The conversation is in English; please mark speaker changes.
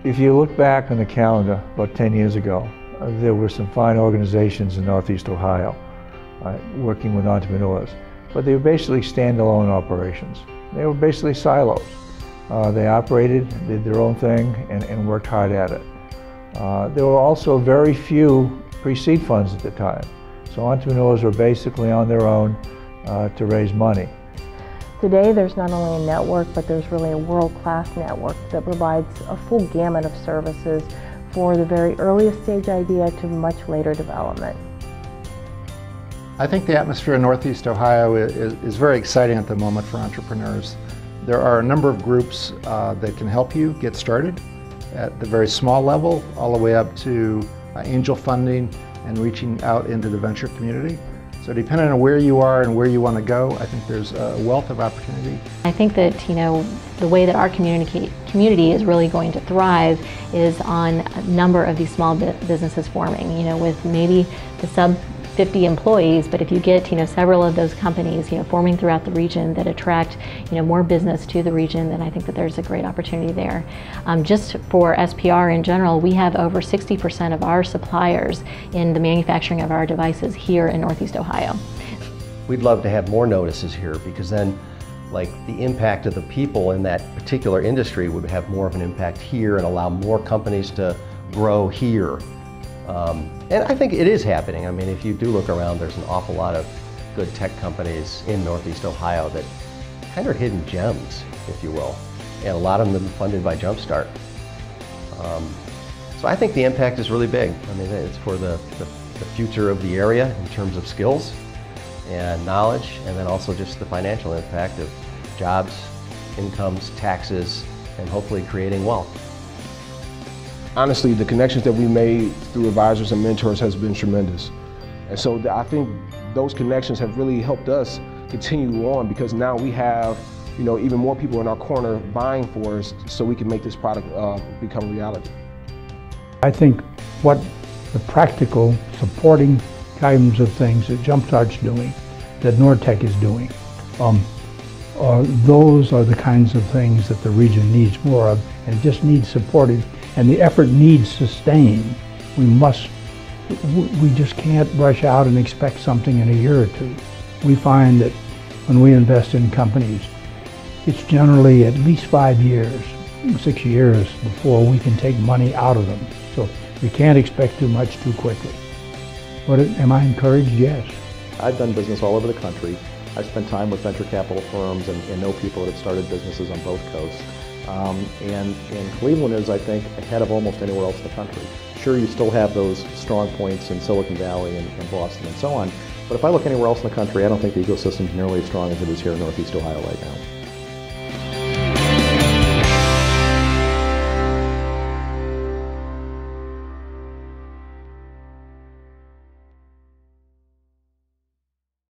Speaker 1: If you look back on the calendar about 10 years ago, there were some fine organizations in Northeast Ohio working with entrepreneurs, but they were basically standalone operations. They were basically silos. They operated, did their own thing, and worked hard at it. There were also very few pre-seed funds at the time, so entrepreneurs were basically on their own to raise money.
Speaker 2: Today there's not only a network, but there's really a world-class network that provides a full gamut of services for the very earliest stage idea to much later development.
Speaker 3: I think the atmosphere in Northeast Ohio is very exciting at the moment for entrepreneurs. There are a number of groups that can help you get started at the very small level, all the way up to angel funding and reaching out into the venture community. So depending on where you are and where you want to go, I think there's a wealth of opportunity.
Speaker 4: I think that, the way that our community is really going to thrive is on a number of these small businesses forming, with maybe the sub 50 employees, but if you get, several of those companies, forming throughout the region that attract, more business to the region, then I think that there's a great opportunity there. Just for SPR in general, we have over 60% of our suppliers in the manufacturing of our devices here in Northeast Ohio.
Speaker 5: We'd love to have more notices here, because then the impact of the people in that particular industry would have more of an impact here and allow more companies to grow here. And I think it is happening. I mean, if you do look around, there's an awful lot of good tech companies in Northeast Ohio that kind of are hidden gems, if you will. And a lot of them funded by JumpStart. So I think the impact is really big. I mean, it's for the future of the area in terms of skills and knowledge, and then also just the financial impact of jobs, incomes, taxes, and hopefully creating wealth.
Speaker 6: Honestly, the connections that we made through advisors and mentors has been tremendous. And so I think those connections have really helped us continue on, because now we have, even more people in our corner buying for us so we can make this product become reality.
Speaker 7: I think what the practical supporting kinds of things that JumpStart's doing, that Nortech is doing, those are the kinds of things that the region needs more of, and it just needs supported. And the effort needs sustain. We just can't rush out and expect something in a year or two. We find that when we invest in companies, it's generally at least 5 years, 6 years before we can take money out of them. So we can't expect too much too quickly. But am I encouraged? Yes.
Speaker 8: I've done business all over the country. I've spent time with venture capital firms and know people that have started businesses on both coasts. And Cleveland is, I think, ahead of almost anywhere else in the country. Sure, you still have those strong points in Silicon Valley and Boston and so on, but if I look anywhere else in the country, I don't think the ecosystem is nearly as strong as it is here in Northeast Ohio right now.